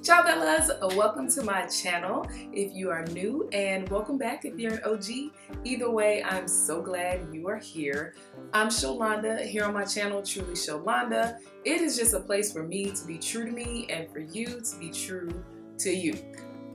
Ciao Bellas, welcome to my channel if you are new, and welcome back if you're an OG. Either way, I'm so glad you are here. I'm Scholanda here on my channel, Truly Scholanda. It is just a place for me to be true to me and for you to be true to you.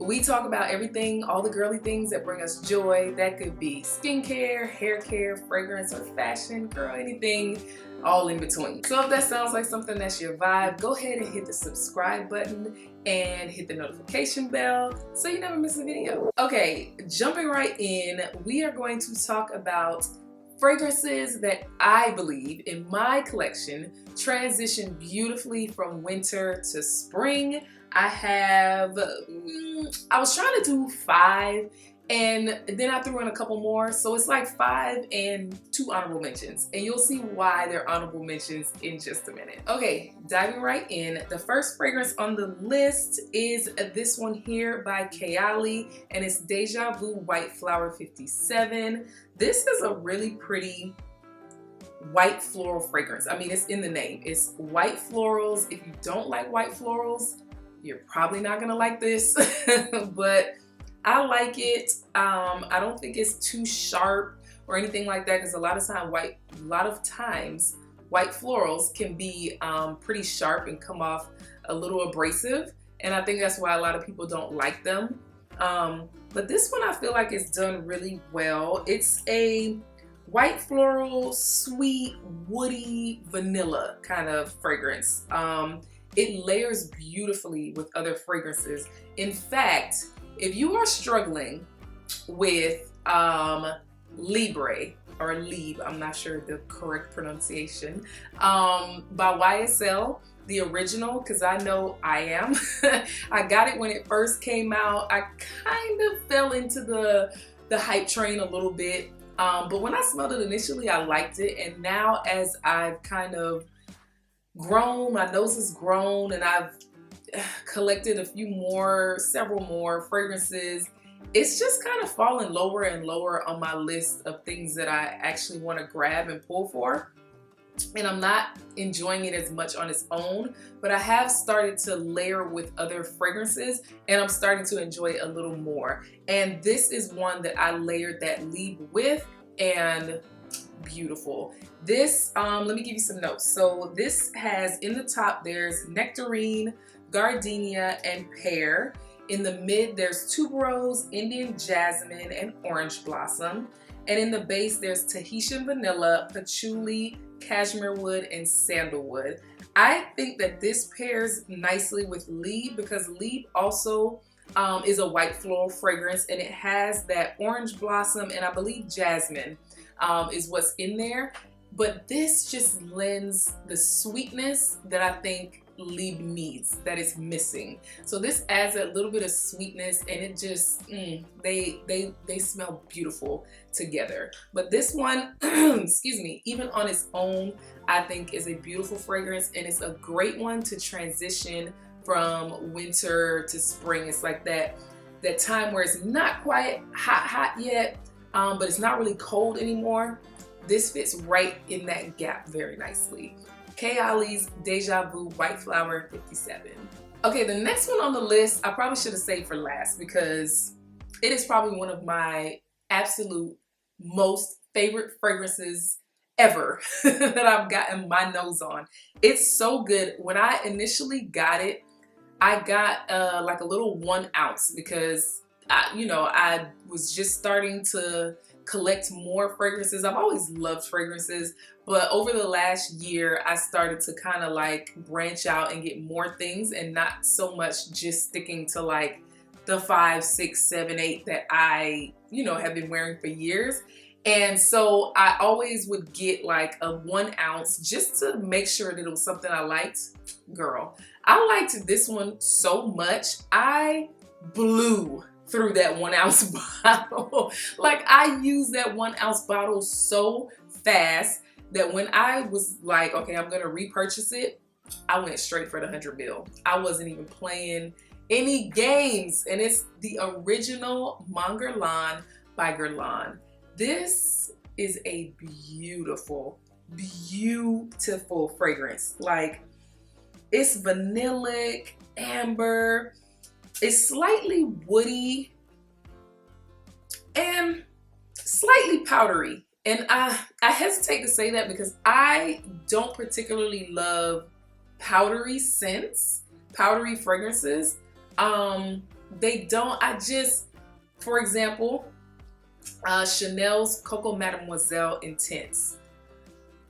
We talk about everything, all the girly things that bring us joy. That could be skincare, hair care, fragrance, or fashion, girl, anything, all in between. So if that sounds like something that's your vibe, go ahead and hit the subscribe button and hit the notification bell so you never miss a video. Okay, jumping right in, we are going to talk about fragrances that I believe in my collection transition beautifully from winter to spring. I was trying to do 5 and then I threw in a couple more, so it's like 5 and 2 honorable mentions, and you'll see why they're honorable mentions in just a minute. Okay, diving right in, the first fragrance on the list is this one here by Ciao, and it's Deja Vu White Flower 57. This is a really pretty white floral fragrance. I mean, it's in the name. It's white florals. If you don't like white florals, you're probably not gonna like this, but I like it. I don't think it's too sharp or anything like that, because a lot of times white florals can be pretty sharp and come off a little abrasive, and I think that's why a lot of people don't like them. But this one I feel like it's done really well. It's a white floral, sweet, woody, vanilla kind of fragrance. It layers beautifully with other fragrances. In fact, if you are struggling with Libre or Libre, I'm not sure the correct pronunciation, by YSL, the original, because I know I am. I got it when it first came out. I kind of fell into the hype train a little bit, but when I smelled it initially, I liked it, and now as I've kind of grown, my nose has grown, and I've collected several more fragrances, it's just kind of fallen lower and lower on my list of things that I actually want to grab and pull for, and I'm not enjoying it as much on its own, but I have started to layer with other fragrances, and I'm starting to enjoy it a little more. And this is one that I layered that Libre with, and beautiful. This, let me give you some notes. So this has, in the top, there's nectarine, gardenia, and pear. In the mid, there's tuberose, Indian jasmine, and orange blossom. And in the base, there's Tahitian vanilla, patchouli, cashmere wood, and sandalwood. I think that this pairs nicely with Libre, because Libre also is a white floral fragrance, and it has that orange blossom and I believe jasmine is what's in there. But this just lends the sweetness that I think Libre needs, that is missing. So this adds a little bit of sweetness, and it just they smell beautiful together. But this one, excuse me, even on its own, I think is a beautiful fragrance, and it's a great one to transition from winter to spring. It's like that time where it's not quite hot yet, but it's not really cold anymore. This fits right in that gap very nicely. Ciao's Deja Vu White Flower 57. Okay, the next one on the list, I probably should have saved for last, because it is probably one of my absolute most favorite fragrances ever that I've gotten my nose on. It's so good. When I initially got it, I got like a little 1 ounce, because I was just starting to collect more fragrances. I've always loved fragrances, but over the last year, I started to kind of like branch out and get more things, and not so much just sticking to like the 5, 6, 7, 8 that I, have been wearing for years. And so I always would get like a 1 ounce just to make sure that it was something I liked. Girl, I liked this one so much, I blew through that 1 ounce bottle. Like, I used that 1 ounce bottle so fast that when I was like, okay, I'm gonna repurchase it, I went straight for the 100 ml. I wasn't even playing any games. And it's the original Guerlain by Guerlain. This is a beautiful, beautiful fragrance. Like, It's vanillic, amber. It's slightly woody and slightly powdery. And I hesitate to say that because I don't particularly love powdery scents, powdery fragrances. They don't, for example, Chanel's Coco Mademoiselle Intense.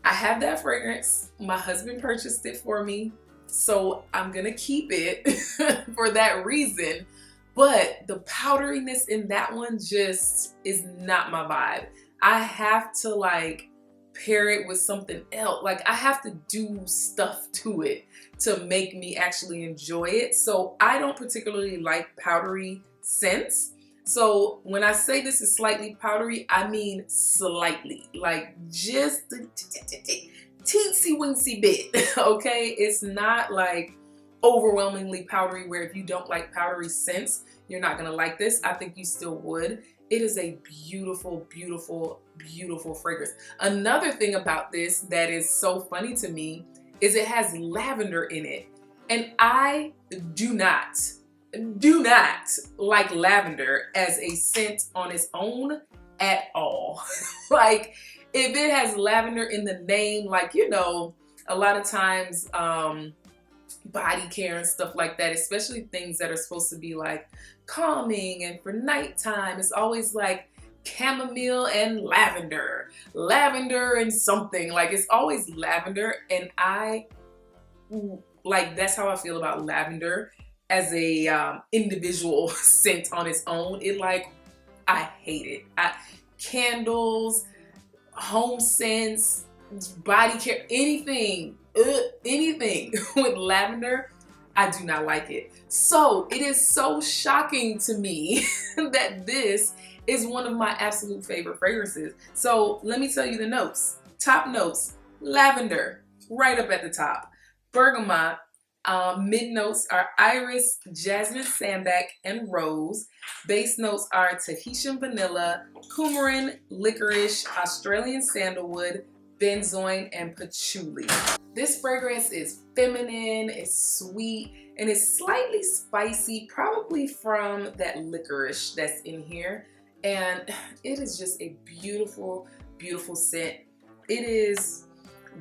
I have that fragrance. My husband purchased it for me, so I'm gonna keep it for that reason. But the powderiness in that one just is not my vibe. I have to like pair it with something else. Like I have to do stuff to it to make me actually enjoy it. So I don't particularly like powdery scents. So when I say this is slightly powdery, I mean slightly, like just the teensy weensy bit, okay? It's not like overwhelmingly powdery where if you don't like powdery scents, you're not gonna like this. I think you still would. It is a beautiful, beautiful, beautiful fragrance. Another thing about this that is so funny to me is it has lavender in it. And I do not like lavender as a scent on its own at all. Like if it has lavender in the name, like, you know, a lot of times body care and stuff like that, especially things that are supposed to be like calming and for nighttime, it's always like chamomile and lavender and something, like it's always lavender. And I like, that's how I feel about lavender as a individual scent on its own. It like, I hate it. Candles, home scents, body care, anything with lavender, I do not like it. So it is so shocking to me that this is one of my absolute favorite fragrances. So let me tell you the notes. Top notes: lavender, right up at the top. Bergamot. Mid notes are iris, jasmine, sambac, and rose. Base notes are Tahitian vanilla, coumarin, licorice, Australian sandalwood, benzoin, and patchouli. This fragrance is feminine, it's sweet, and it's slightly spicy, probably from that licorice that's in here. And it is just a beautiful, beautiful scent. It is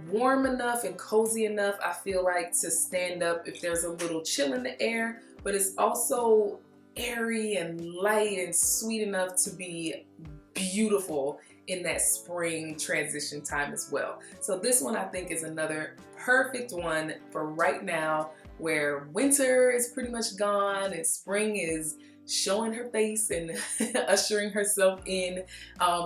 warm enough and cozy enough, I feel like, to stand up if there's a little chill in the air, but it's also airy and light and sweet enough to be beautiful in that spring transition time as well. So this one I think is another perfect one for right now, where winter is pretty much gone and spring is showing her face and ushering herself in.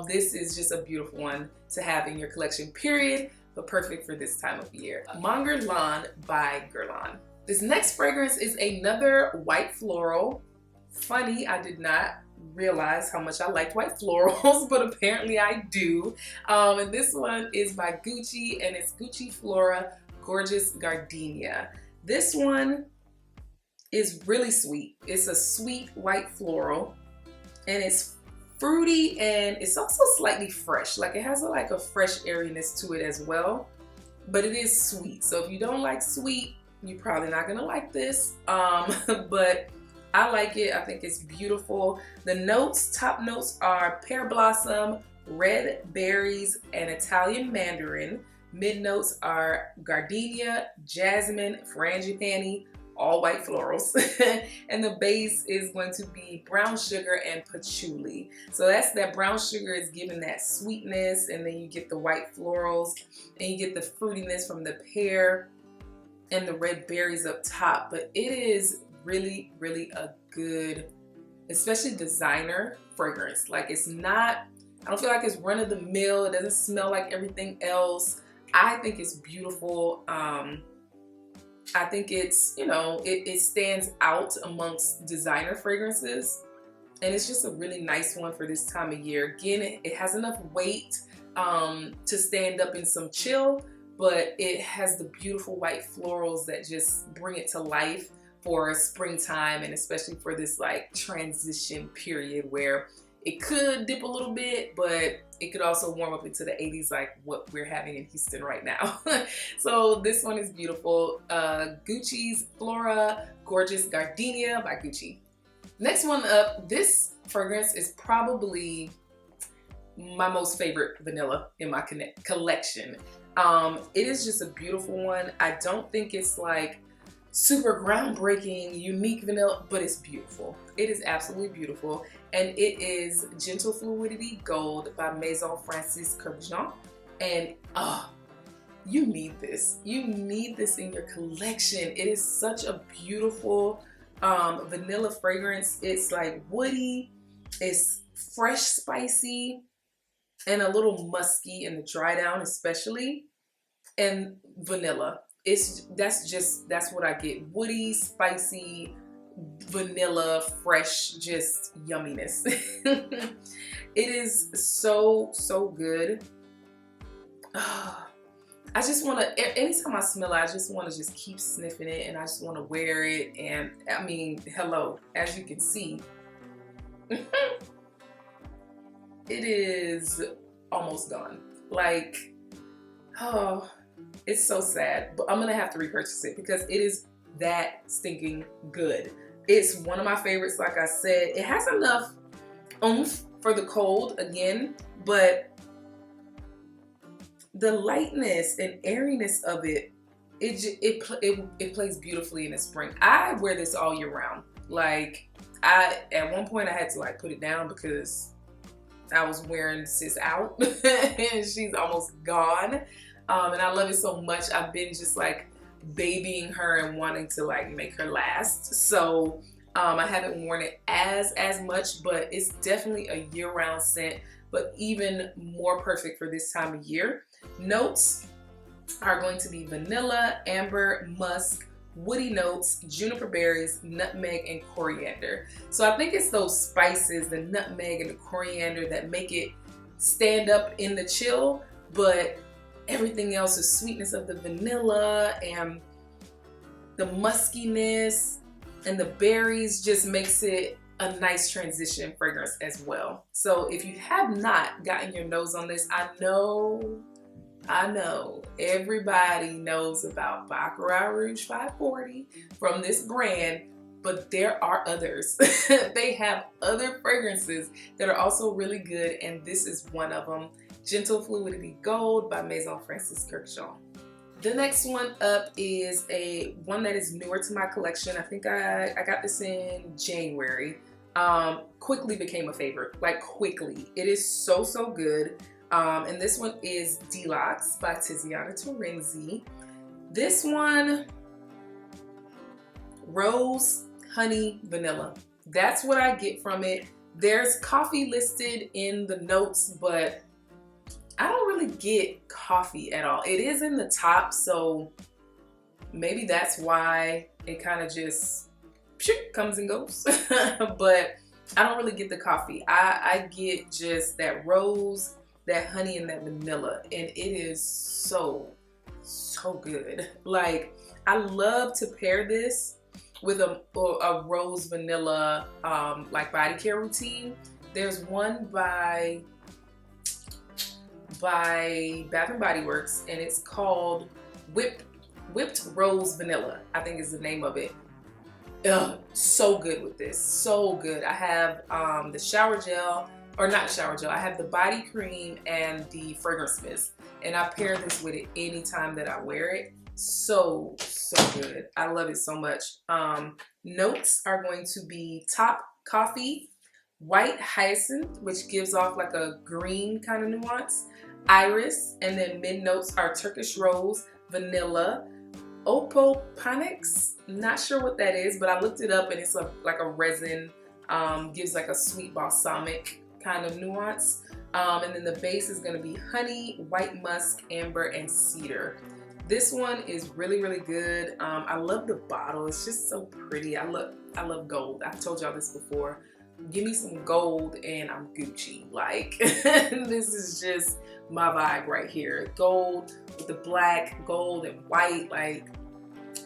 This is just a beautiful one to have in your collection, period, but perfect for this time of year. Mon Guerlain by Guerlain. This next fragrance is another white floral. Funny, I did not realize how much I liked white florals, but apparently I do. And this one is by Gucci, and it's Gucci Flora Gorgeous Gardenia. This one is really sweet. It's a sweet white floral, and it's fruity, and it's also slightly fresh. Like it has like a fresh airiness to it as well, but it is sweet. So if you don't like sweet, you're probably not gonna like this. But I like it. I think it's beautiful. The notes, top notes are pear blossom, red berries, and Italian mandarin. Mid notes are gardenia, jasmine, frangipani, all white florals. And the base is going to be brown sugar and patchouli. So that's that brown sugar is giving that sweetness, and then you get the white florals, and you get the fruitiness from the pear and the red berries up top. But it is really, really a good, especially designer fragrance. Like it's not, I don't feel like it's run of the mill. It doesn't smell like everything else. I think it's beautiful. I think it's, you know, it stands out amongst designer fragrances, and it's just a really nice one for this time of year. Again, it has enough weight to stand up in some chill, but it has the beautiful white florals that just bring it to life for springtime, and especially for this like transition period where It could dip a little bit, but it could also warm up into the 80s like what we're having in Houston right now. So this one is beautiful. Gucci's Flora Gorgeous Gardenia by Gucci. Next one up, this fragrance is probably my most favorite vanilla in my collection. It is just a beautiful one. I don't think it's like super groundbreaking, unique vanilla, but it's beautiful. It is absolutely beautiful. And it is Gentle Fluidity Gold by Maison Kurk. And you need this. You need this in your collection. It is such a beautiful vanilla fragrance. It's like woody, it's fresh, spicy, and a little musky in the dry down especially, and vanilla. That's what I get. Woody, spicy, vanilla, fresh, just yumminess. It is so good. I just want to, anytime I smell it, I just want to just keep sniffing it, and I just want to wear it. And I mean, hello, as you can see, it is almost gone. Like, oh, it's so sad, but I'm gonna have to repurchase it because it is that stinking good. It's one of my favorites. Like I said, it has enough oomph for the cold again, but the lightness and airiness of it, it plays beautifully in the spring. I wear this all year round. Like, at one point I had to like put it down because I was wearing sis out and she's almost gone. And I love it so much. I've been just like babying her and wanting to like make her last. So I haven't worn it as much, but it's definitely a year-round scent, but even more perfect for this time of year. Notes are going to be vanilla, amber, musk, woody notes, juniper berries, nutmeg, and coriander. So I think it's those spices, the nutmeg and the coriander, that make it stand up in the chill, but everything else, the sweetness of the vanilla and the muskiness and the berries just makes it a nice transition fragrance as well. So if you have not gotten your nose on this, I know everybody knows about Baccarat Rouge 540 from this brand, but there are others. They have other fragrances that are also really good, and this is one of them. Gentle Fluidity Gold by Maison Kurk. The next one up is one that is newer to my collection. I think I got this in January. Quickly became a favorite, like quickly. It is so good. And this one is Deluxe by Tiziana Terenzi. This one, rose, honey, vanilla. That's what I get from it. There's coffee listed in the notes, but I don't really get coffee at all. It is in the top, so maybe that's why it kind of just comes and goes. But I don't really get the coffee. I get just that rose, that honey, and that vanilla, and it is so good. Like, I love to pair this with a rose vanilla like body care routine. There's one by Bath and Body Works, and it's called Whipped Rose Vanilla, I think is the name of it. So good with this, so good. I have the shower gel, or not shower gel, I have the body cream and the fragrance mist, and I pair this with it anytime that I wear it. So good. I love it so much. Notes are going to be top coffee, white hyacinth, which gives off like a green kind of nuance, iris, and then mid notes are Turkish rose, vanilla, opopanax. Not sure what that is, but I looked it up, and it's like a resin, gives like a sweet balsamic kind of nuance. And then the base is going to be honey, white musk, amber, and cedar. This one is really good. I love the bottle. It's just so pretty. I love gold. I've told y'all this before. Give me some gold and I'm Gucci. Like, this is just my vibe right here. Gold with the black, gold and white. Like,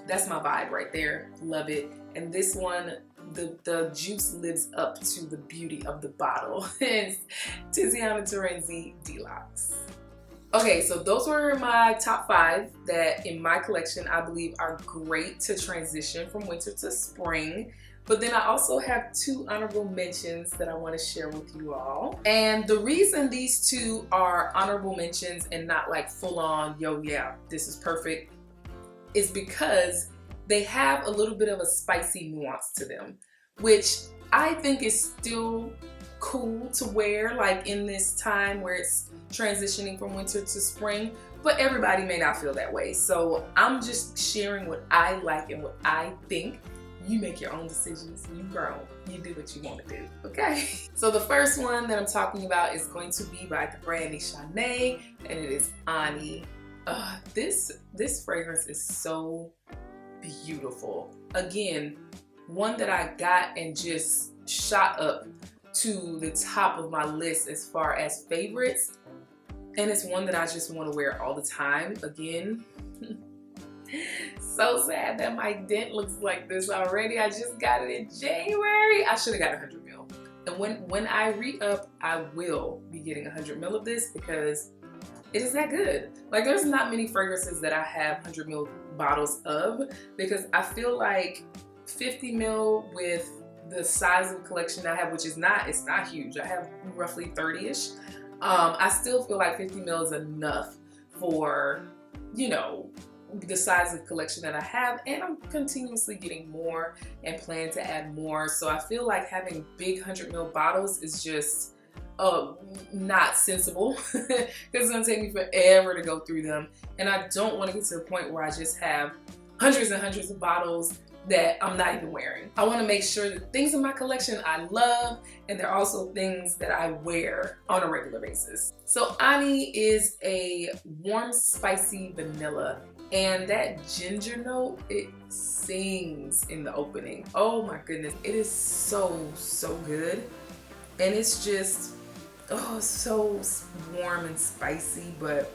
that's my vibe right there. Love it. And this one, the juice lives up to the beauty of the bottle. It's Tiziana Terenzi Deluxe. Okay, so those were my top 5 that in my collection I believe are great to transition from winter to spring. But then I also have 2 honorable mentions that I want to share with you all. And the reason these 2 are honorable mentions and not like full on, yo, yeah, this is perfect, is because they have a little bit of a spicy nuance to them, which I think is still cool to wear like in this time where it's transitioning from winter to spring, but everybody may not feel that way. So I'm just sharing what I like and what I think. You make your own decisions. You grown. You do what you want to do, okay? So the first one that I'm talking about is going to be by the Brandy Chardonnay, and it is Ani. This fragrance is so beautiful. Again, one that I got and just shot up to the top of my list as far as favorites, and it's one that I just want to wear all the time. Again, so sad that my dent looks like this already. I just got it in January. I should have got 100 ml. And when I re-up, I will be getting 100 ml of this because it is that good. Like, there's not many fragrances that I have 100 ml bottles of, because I feel like 50 ml with the size of collection I have, which is it's not huge. I have roughly 30-ish. I still feel like 50 ml is enough for, you know, the size of collection that I have, and I'm continuously getting more and plan to add more. So I feel like having big 100 ml bottles is just not sensible because it's gonna take me forever to go through them, and I don't want to get to the point where I just have hundreds and hundreds of bottles that I'm not even wearing. I want to make sure that things in my collection I love, and they're also things that I wear on a regular basis. So Ani is a warm, spicy vanilla, and that ginger note, it sings in the opening. Oh my goodness, it is so good, and it's just so warm and spicy, but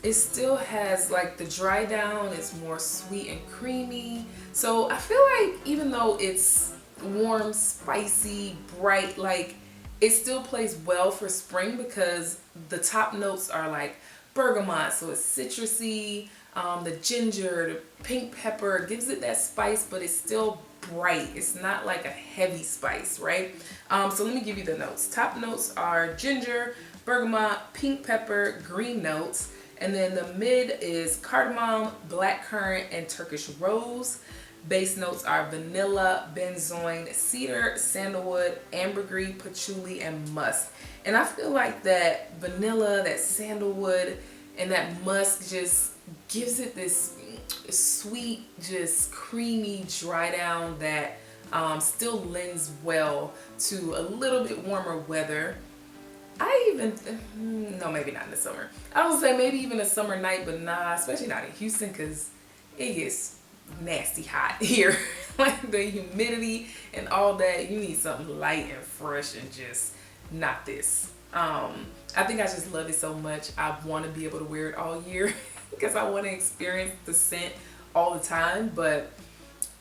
it still has like the dry down. It's more sweet and creamy. So I feel like even though it's warm, spicy, bright, like it still plays well for spring because the top notes are like bergamot, so it's citrusy. The ginger, the pink pepper gives it that spice, but it's still bright. It's not like a heavy spice, right? So let me give you the notes. Top notes are ginger, bergamot, pink pepper, green notes. And then the mid is cardamom, blackcurrant, and Turkish rose. Base notes are vanilla, benzoin, cedar, sandalwood, ambergris, patchouli, and musk. And I feel like that vanilla, that sandalwood, and that musk just gives it this sweet, just creamy dry down that still lends well to a little bit warmer weather. No, maybe not in the summer. I would say maybe even a summer night, but nah, especially not in Houston because it gets nasty hot here. Like the humidity and all that, you need something light and fresh and just not this. I think I just love it so much. I want to be able to wear it all year because I want to experience the scent all the time, but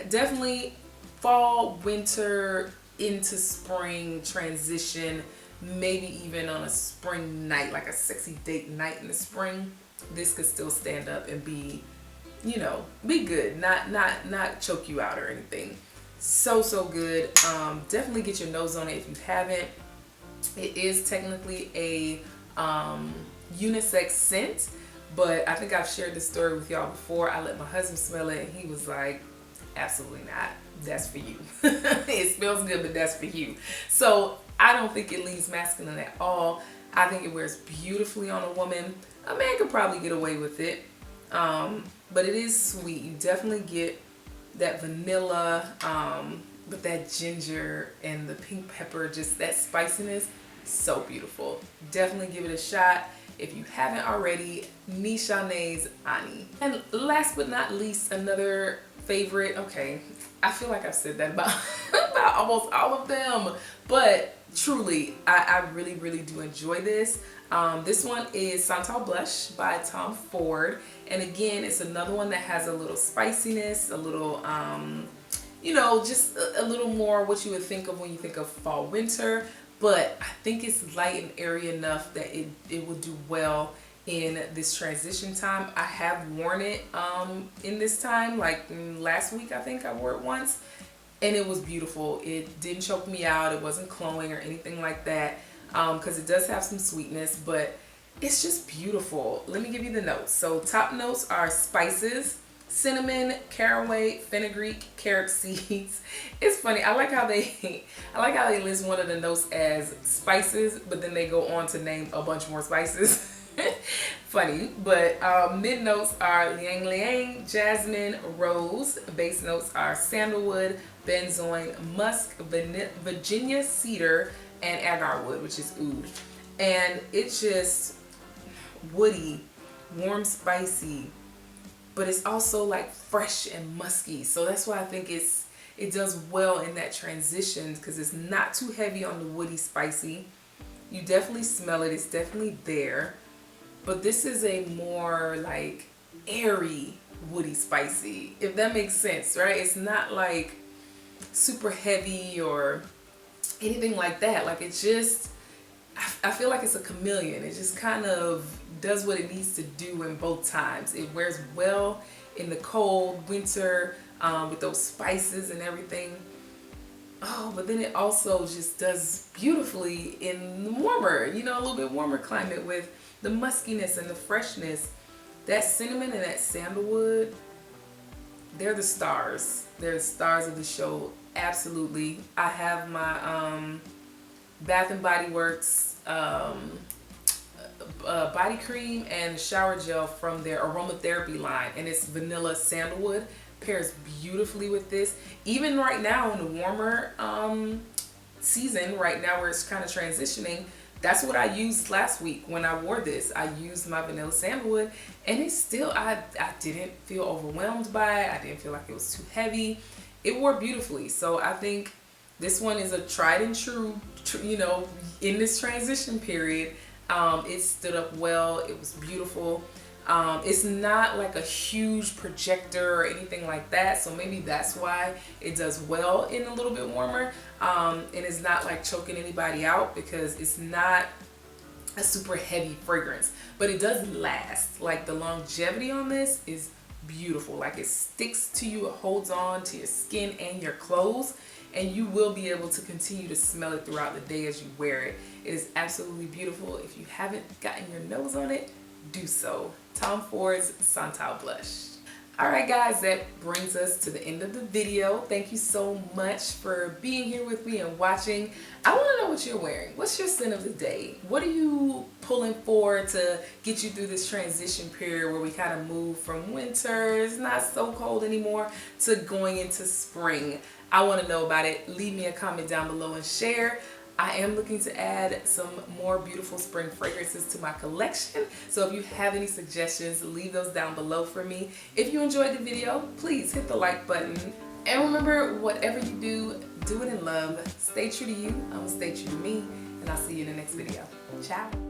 definitely fall, winter into spring transition, maybe even on a spring night, like a sexy date night in the spring, this could still stand up and be, you know, be good, not choke you out or anything. So good. Definitely get your nose on it if you haven't. It is technically a unisex scent, but I think I've shared this story with y'all before. I let my husband smell it and he was like, absolutely not, that's for you. It smells good, but that's for you. So I don't think it leaves masculine at all. I think it wears beautifully on a woman. A man could probably get away with it, but it is sweet. You definitely get that vanilla, but that ginger and the pink pepper, just that spiciness, so beautiful. Definitely give it a shot if you haven't already. Nishane's Ani. And last but not least, another favorite. Okay, I feel like I've said that about almost all of them, but truly, I really do enjoy this. This one is Santal Blush by Tom Ford, and again, it's another one that has a little spiciness, a little you know, just a little more what you would think of when you think of fall winter, but I think it's light and airy enough that it will do well in this transition time. I have worn it in this time, like last week I think I wore it once, and it was beautiful. It didn't choke me out, it wasn't cloying or anything like that, because it does have some sweetness, but it's just beautiful. Let me give you the notes. So top notes are spices, cinnamon, caraway, fenugreek, carrot seeds. It's funny. I like how they list one of the notes as spices, but then they go on to name a bunch more spices. Funny, but mid notes are liang liang, jasmine, rose. Base notes are sandalwood, benzoin, musk, Virginia cedar, and agar wood, which is oud. And it's just woody, warm, spicy, but it's also like fresh and musky. So that's why I think it does well in that transition, because it's not too heavy on the woody spicy. You definitely smell it, it's definitely there. But this is a more like airy woody spicy, if that makes sense, right? It's not like super heavy or anything like that. Like it's just, I feel like it's a chameleon. It just kind of does what it needs to do in both times. It wears well in the cold winter with those spices and everything. Oh, but then it also just does beautifully in the warmer, you know, a little bit warmer climate with the muskiness and the freshness. That cinnamon and that sandalwood, they're the stars. They're the stars of the show. Absolutely. I have my Bath and Body Works body cream and shower gel from their aromatherapy line, and it's vanilla sandalwood. Pairs beautifully with this. Even right now in the warmer season, right now where it's kind of transitioning, that's what I used last week when I wore this. I used my vanilla sandalwood, and it's still, I didn't feel overwhelmed by it. I didn't feel like it was too heavy. It wore beautifully. So I think this one is a tried and true, you know, in this transition period. It stood up well. It was beautiful. It's not like a huge projector or anything like that, so maybe that's why it does well in a little bit warmer, and it's not like choking anybody out, because it's not a super heavy fragrance, but it does last. Like the longevity on this is beautiful. Like it sticks to you, it holds on to your skin and your clothes, and you will be able to continue to smell it throughout the day as you wear it. It is absolutely beautiful. If you haven't gotten your nose on it, do so. Tom Ford's Santal Blush. Alright guys, that brings us to the end of the video. Thank you so much for being here with me and watching. I want to know what you're wearing. What's your scent of the day? What are you pulling for to get you through this transition period where we kind of move from winter, it's not so cold anymore, to going into spring? I want to know about it. Leave me a comment down below and share. I am looking to add some more beautiful spring fragrances to my collection. So if you have any suggestions, leave those down below for me. If you enjoyed the video, please hit the like button. And remember, whatever you do, do it in love. Stay true to you. I'm gonna stay true to me. And I'll see you in the next video. Ciao.